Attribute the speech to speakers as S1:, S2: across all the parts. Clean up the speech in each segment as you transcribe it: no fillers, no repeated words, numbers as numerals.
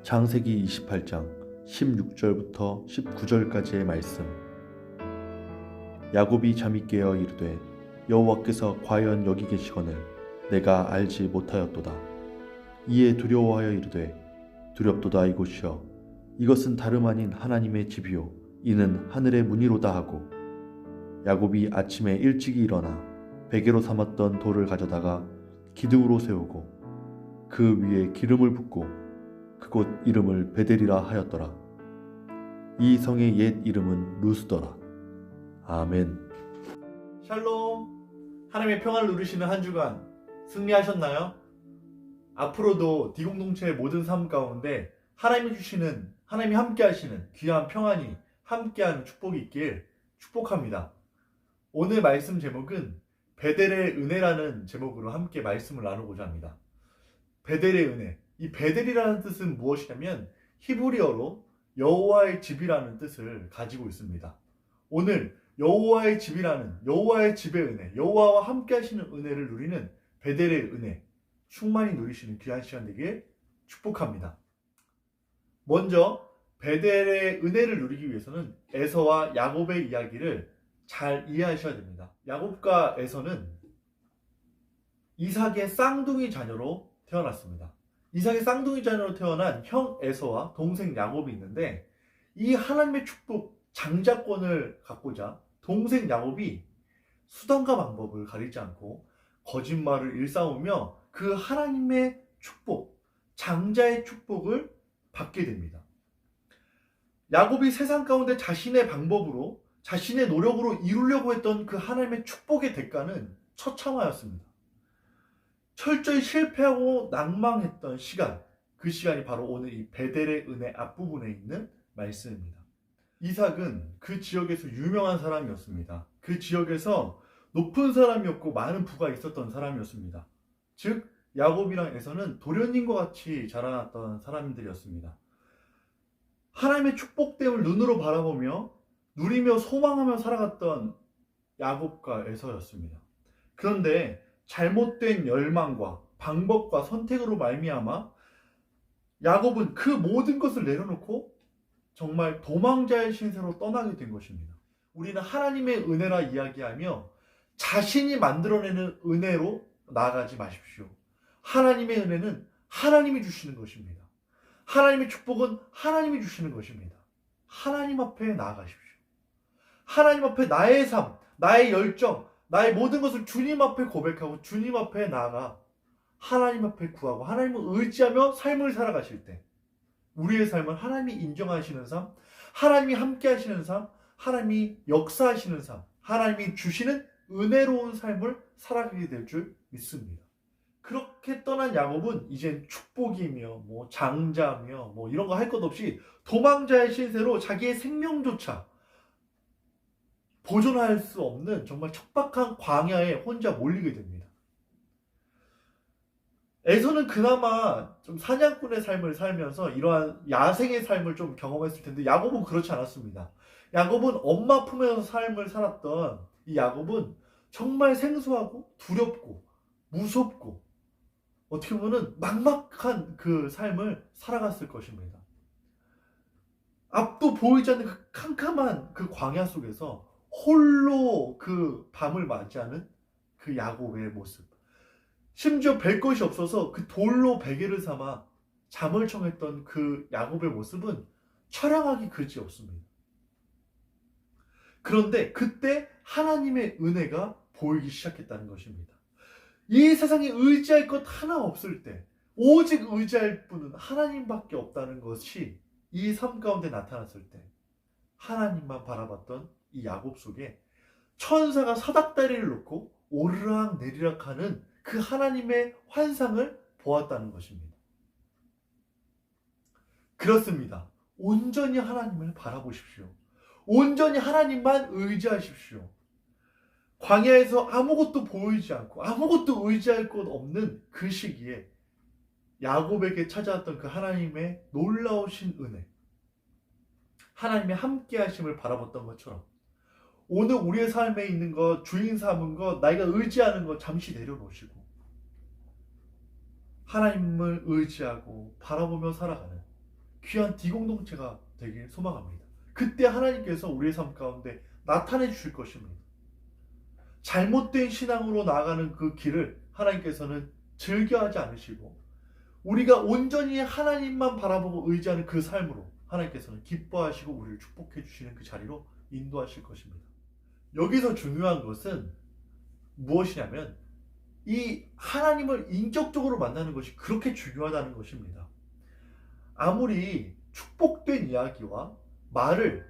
S1: 창세기 28장 16절부터 19절까지의 말씀. 야곱이 잠이 깨어 이르되 여호와께서 과연 여기 계시거늘 내가 알지 못하였도다. 이에 두려워하여 이르되 두렵도다 이곳이여 이것은 다름 아닌 하나님의 집이요 이는 하늘의 문이로다 하고, 야곱이 아침에 일찍이 일어나 베개로 삼았던 돌을 가져다가 기둥으로 세우고 그 위에 기름을 붓고 그곳 이름을 베델이라 하였더라. 이 성의 옛 이름은 루스더라. 아멘.
S2: 샬롬. 하나님의 평안을 누리시는 한 주간 승리하셨나요? 앞으로도 디공동체의 모든 삶 가운데 하나님이 주시는, 하나님이 함께 하시는 귀한 평안이 함께하는 축복이 있길 축복합니다. 오늘 말씀 제목은 베델의 은혜라는 제목으로 함께 말씀을 나누고자 합니다. 베델의 은혜. 이 베델이라는 뜻은 무엇이냐면 히브리어로 여호와의 집이라는 뜻을 가지고 있습니다. 오늘 여호와의 집이라는, 여호와의 집의 은혜, 여호와와 함께 하시는 은혜를 누리는 베델의 은혜 충만히 누리시는 귀한 시간 되길 축복합니다. 먼저 베델의 은혜를 누리기 위해서는 에서와 야곱의 이야기를 잘 이해하셔야 됩니다. 야곱과 에서는 이삭의 쌍둥이 자녀로 태어났습니다. 이삭의 쌍둥이 자녀로 태어난 형 에서와 동생 야곱이 있는데, 이 하나님의 축복 장자권을 갖고자 동생 야곱이 수단과 방법을 가리지 않고 거짓말을 일삼으며 그 하나님의 축복, 장자의 축복을 받게 됩니다. 야곱이 세상 가운데 자신의 방법으로, 자신의 노력으로 이루려고 했던 그 하나님의 축복의 대가는 처참하였습니다. 철저히 실패하고 낭망했던 시간, 그 시간이 바로 오늘 이 베델의 은혜 앞부분에 있는 말씀입니다. 이삭은 그 지역에서 유명한 사람이었습니다. 그 지역에서 높은 사람이었고 많은 부가 있었던 사람이었습니다. 즉 야곱이랑 에서는 도련님과 같이 자라났던 사람들이었습니다. 하나님의 축복됨을 눈으로 바라보며 누리며 소망하며 살아갔던 야곱과 에서였습니다. 그런데 잘못된 열망과 방법과 선택으로 말미암아 야곱은 그 모든 것을 내려놓고 정말 도망자의 신세로 떠나게 된 것입니다. 우리는 하나님의 은혜라 이야기하며 자신이 만들어내는 은혜로 나아가지 마십시오. 하나님의 은혜는 하나님이 주시는 것입니다. 하나님의 축복은 하나님이 주시는 것입니다. 하나님 앞에 나아가십시오. 하나님 앞에 나의 삶, 나의 열정, 나의 모든 것을 주님 앞에 고백하고 주님 앞에 나아가 하나님 앞에 구하고 하나님을 의지하며 삶을 살아가실 때 우리의 삶은 하나님이 인정하시는 삶, 하나님이 함께 하시는 삶, 하나님이 역사하시는 삶, 하나님이 주시는 은혜로운 삶을 살아가게 될 줄 믿습니다. 그렇게 떠난 야곱은 이젠 축복이며 장자며 이런 거 할 것 없이 도망자의 신세로 자기의 생명조차 보존할 수 없는 정말 척박한 광야에 혼자 몰리게 됩니다. 에서는 그나마 좀 사냥꾼의 삶을 살면서 이러한 야생의 삶을 좀 경험했을 텐데, 야곱은 그렇지 않았습니다. 야곱은 엄마 품에서 삶을 살았던 이 야곱은 정말 생소하고 두렵고 무섭고 어떻게 보면 막막한 그 삶을 살아갔을 것입니다. 앞도 보이지 않는 그 캄캄한 그 광야 속에서 홀로 그 밤을 맞이하는 그 야곱의 모습, 심지어 뵐 것이 없어서 그 돌로 베개를 삼아 잠을 청했던 그 야곱의 모습은 처량하기 그지없습니다. 그런데 그때 하나님의 은혜가 보이기 시작했다는 것입니다. 이 세상에 의지할 것 하나 없을 때 오직 의지할 분은 하나님밖에 없다는 것이 이 삶 가운데 나타났을 때 하나님만 바라봤던 이 야곱 속에 천사가 사닥다리를 놓고 오르락 내리락 하는 그 하나님의 환상을 보았다는 것입니다. 그렇습니다. 온전히 하나님을 바라보십시오. 온전히 하나님만 의지하십시오. 광야에서 아무것도 보이지 않고 아무것도 의지할 것 없는 그 시기에 야곱에게 찾아왔던 그 하나님의 놀라우신 은혜, 하나님의 함께 하심을 바라봤던 것처럼 오늘 우리의 삶에 있는 것, 주인 삼은 것, 나이가 의지하는 것 잠시 내려놓으시고 하나님을 의지하고 바라보며 살아가는 귀한 디공동체가 되길 소망합니다. 그때 하나님께서 우리의 삶 가운데 나타내 주실 것입니다. 잘못된 신앙으로 나아가는 그 길을 하나님께서는 즐겨하지 않으시고 우리가 온전히 하나님만 바라보고 의지하는 그 삶으로 하나님께서는 기뻐하시고 우리를 축복해 주시는 그 자리로 인도하실 것입니다. 여기서 중요한 것은 무엇이냐면 이 하나님을 인격적으로 만나는 것이 그렇게 중요하다는 것입니다. 아무리 축복된 이야기와 말을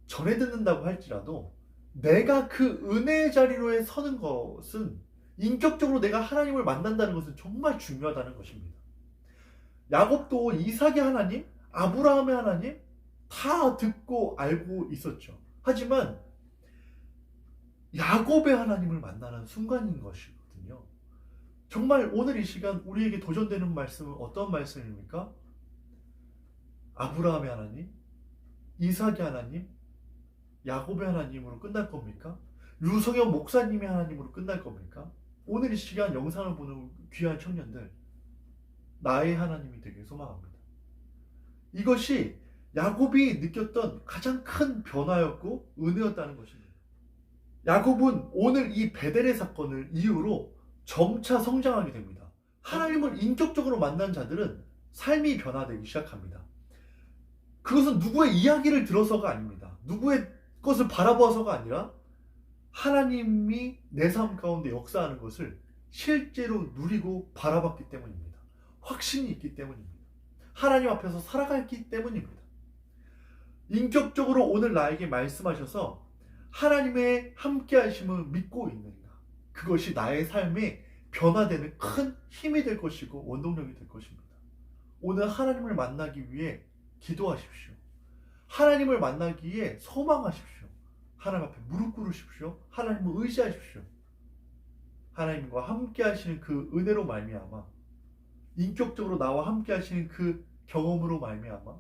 S2: 전해 듣는다고 할지라도 내가 그 은혜의 자리로에 서는 것은 인격적으로 내가 하나님을 만난다는 것은 정말 중요하다는 것입니다. 야곱도 이삭의 하나님, 아브라함의 하나님 다 듣고 알고 있었죠. 하지만 야곱의 하나님을 만나는 순간인 것이거든요. 정말 오늘 이 시간 우리에게 도전되는 말씀은 어떤 말씀입니까? 아브라함의 하나님, 이삭의 하나님, 야곱의 하나님으로 끝날 겁니까? 유성현 목사님의 하나님으로 끝날 겁니까? 오늘 이 시간 영상을 보는 귀한 청년들, 나의 하나님이 되길 소망합니다. 이것이 야곱이 느꼈던 가장 큰 변화였고 은혜였다는 것입니다. 야곱은 오늘 이 베델의 사건을 이유로 점차 성장하게 됩니다. 하나님을 인격적으로 만난 자들은 삶이 변화되기 시작합니다. 그것은 누구의 이야기를 들어서가 아닙니다. 누구의 것을 바라보아서가 아니라 하나님이 내 삶 가운데 역사하는 것을 실제로 누리고 바라봤기 때문입니다. 확신이 있기 때문입니다. 하나님 앞에서 살아갔기 때문입니다. 인격적으로 오늘 나에게 말씀하셔서 하나님의 함께 하심을 믿고 있는가? 그것이 나의 삶에 변화되는 큰 힘이 될 것이고 원동력이 될 것입니다. 오늘 하나님을 만나기 위해 기도하십시오. 하나님을 만나기 위해 소망하십시오. 하나님 앞에 무릎 꿇으십시오. 하나님을 의지하십시오. 하나님과 함께 하시는 그 은혜로 말미암아 인격적으로 나와 함께 하시는 그 경험으로 말미암아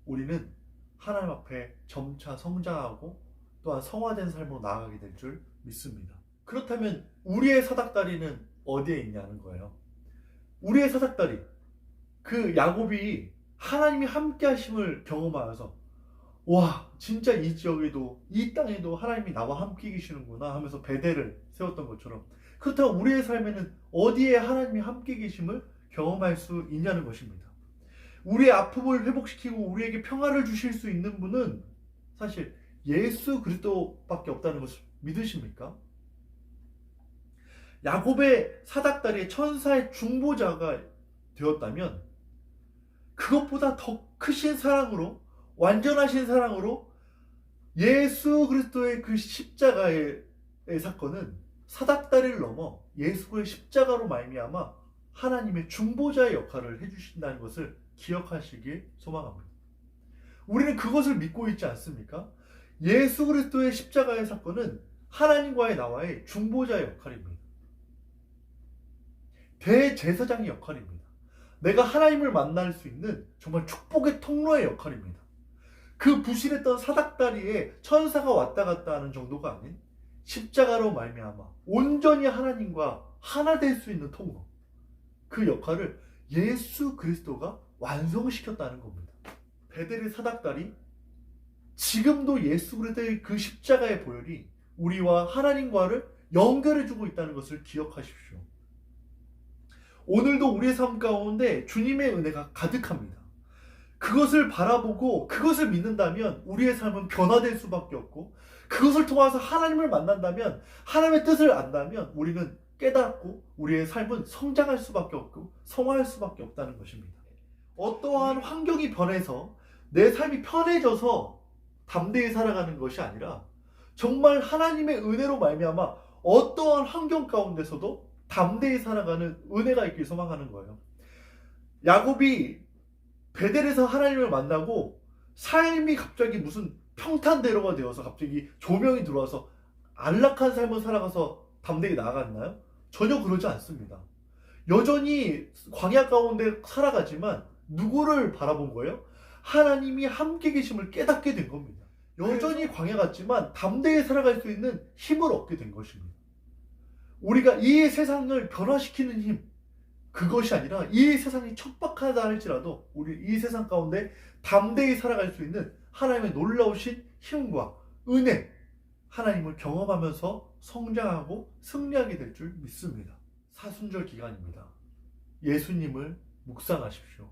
S2: 우리는 하나님 앞에 점차 성장하고 또한 성화된 삶으로 나아가게 될 줄 믿습니다. 그렇다면 우리의 사닥다리는 어디에 있냐는 거예요. 우리의 사닥다리, 그 야곱이 하나님이 함께 하심을 경험하여서 와, 진짜 이 지역에도 이 땅에도 하나님이 나와 함께 계시는구나 하면서 베델을 세웠던 것처럼, 그렇다면 우리의 삶에는 어디에 하나님이 함께 계심을 경험할 수 있냐는 것입니다. 우리의 아픔을 회복시키고 우리에게 평화를 주실 수 있는 분은 사실 예수 그리스도밖에 없다는 것을 믿으십니까? 야곱의 사닥다리에 천사의 중보자가 되었다면 그것보다 더 크신 사랑으로, 완전하신 사랑으로 예수 그리스도의 그 십자가의 사건은 사닥다리를 넘어 예수의 십자가로 말미암아 하나님의 중보자의 역할을 해주신다는 것을 기억하시길 소망합니다. 우리는 그것을 믿고 있지 않습니까? 예수 그리스도의 십자가의 사건은 하나님과의 나와의 중보자의 역할입니다. 대제사장의 역할입니다. 내가 하나님을 만날 수 있는 정말 축복의 통로의 역할입니다. 그 부실했던 사닥다리에 천사가 왔다 갔다 하는 정도가 아닌 십자가로 말미암아 온전히 하나님과 하나 될 수 있는 통로, 그 역할을 예수 그리스도가 완성시켰다는 겁니다. 베델의 사닥다리, 지금도 예수 그리스도의 그 십자가의 보혈이 우리와 하나님과를 연결해주고 있다는 것을 기억하십시오. 오늘도 우리의 삶 가운데 주님의 은혜가 가득합니다. 그것을 바라보고 그것을 믿는다면 우리의 삶은 변화될 수밖에 없고, 그것을 통해서 하나님을 만난다면, 하나님의 뜻을 안다면 우리는 깨닫고 우리의 삶은 성장할 수밖에 없고 성화할 수밖에 없다는 것입니다. 어떠한 환경이 변해서 내 삶이 편해져서 담대히 살아가는 것이 아니라 정말 하나님의 은혜로 말미암아 어떠한 환경 가운데서도 담대히 살아가는 은혜가 있길 소망하는 거예요. 야곱이 베델에서 하나님을 만나고 삶이 갑자기 무슨 평탄대로가 되어서 갑자기 조명이 들어와서 안락한 삶을 살아가서 담대히 나아갔나요? 전혀 그러지 않습니다. 여전히 광야 가운데 살아가지만 누구를 바라본 거예요? 하나님이 함께 계심을 깨닫게 된 겁니다. 여전히 광야 같지만 담대히 살아갈 수 있는 힘을 얻게 된 것입니다. 우리가 이 세상을 변화시키는 힘, 그것이 아니라 이 세상이 척박하다 할지라도 우리 이 세상 가운데 담대히 살아갈 수 있는 하나님의 놀라우신 힘과 은혜, 하나님을 경험하면서 성장하고 승리하게 될 줄 믿습니다. 사순절 기간입니다. 예수님을 묵상하십시오.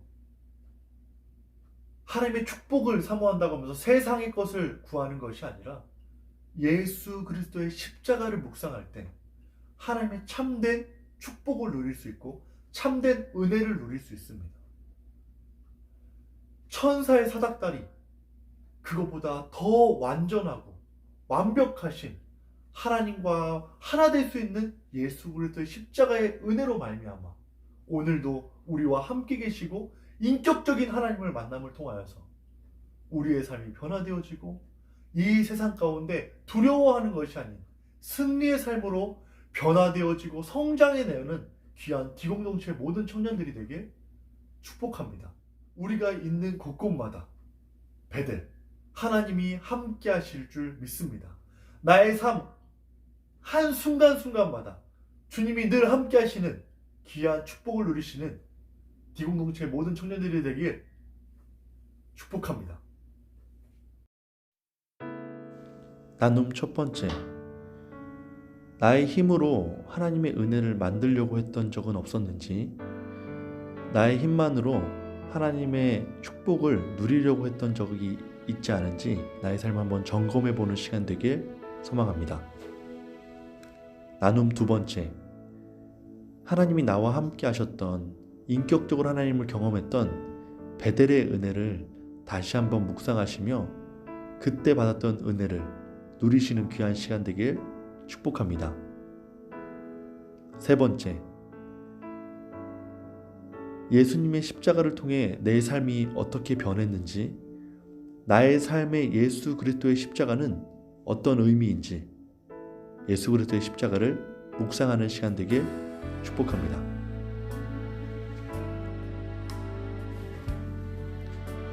S2: 하나님의 축복을 사모한다고 하면서 세상의 것을 구하는 것이 아니라 예수 그리스도의 십자가를 묵상할 때 하나님의 참된 축복을 누릴 수 있고 참된 은혜를 누릴 수 있습니다. 천사의 사닥다리, 그것보다 더 완전하고 완벽하신 하나님과 하나 될 수 있는 예수 그리스도의 십자가의 은혜로 말미암아 오늘도 우리와 함께 계시고 인격적인 하나님을 만남을 통하여서 우리의 삶이 변화되어지고 이 세상 가운데 두려워하는 것이 아닌 승리의 삶으로 변화되어지고 성장해내는 귀한 디공동체 모든 청년들이 되길 축복합니다. 우리가 있는 곳곳마다 베델, 하나님이 함께 하실 줄 믿습니다. 나의 삶 한순간순간마다 주님이 늘 함께 하시는 귀한 축복을 누리시는 디공동체 모든 청년들이 되길 축복합니다.
S1: 나눔 첫 번째. 나의 힘으로 하나님의 은혜를 만들려고 했던 적은 없었는지, 나의 힘만으로 하나님의 축복을 누리려고 했던 적이 있지 않은지 나의 삶을 한번 점검해보는 시간 되길 소망합니다. 나눔 두 번째. 하나님이 나와 함께 하셨던, 인격적으로 하나님을 경험했던 베델의 은혜를 다시 한번 묵상하시며 그때 받았던 은혜를 누리시는 귀한 시간 되길 축복합니다. 세 번째. 예수님의 십자가를 통해 내 삶이 어떻게 변했는지, 나의 삶에 예수 그리스도의 십자가는 어떤 의미인지 예수 그리스도의 십자가를 묵상하는 시간 되길 축복합니다.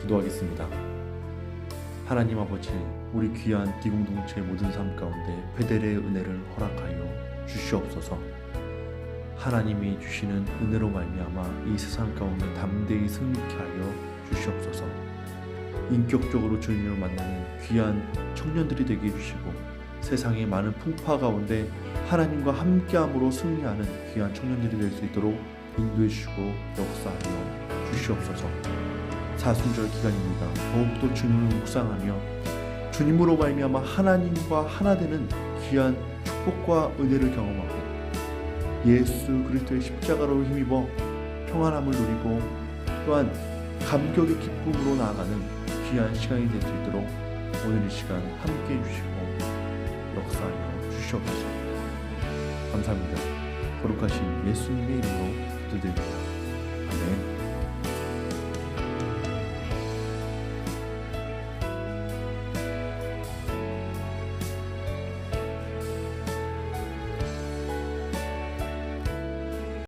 S1: 기도하겠습니다. 하나님 아버지, 우리 귀한 디공동체의 모든 삶 가운데 베델의 은혜를 허락하여 주시옵소서. 하나님이 주시는 은혜로 말미암아 이 세상 가운데 담대히 승리케 하여 주시옵소서. 인격적으로 주님을 만나는 귀한 청년들이 되게 해주시고 세상의 많은 풍파 가운데 하나님과 함께함으로 승리하는 귀한 청년들이 될 수 있도록 인도해 주시고 역사하여 주시옵소서. 사순절 기간입니다. 더욱더 주님을 묵상하며 주님으로 말미암아 하나님과 하나 되는 귀한 축복과 은혜를 경험하고 예수 그리스도의 십자가로 힘입어 평안함을 누리고 또한 감격의 기쁨으로 나아가는 귀한 시간이 될 수 있도록 오늘 이 시간 함께 해주시고 역사하여 주시옵소서. 감사합니다. 거룩하신 예수님의 이름으로 기도드립니다. 아멘.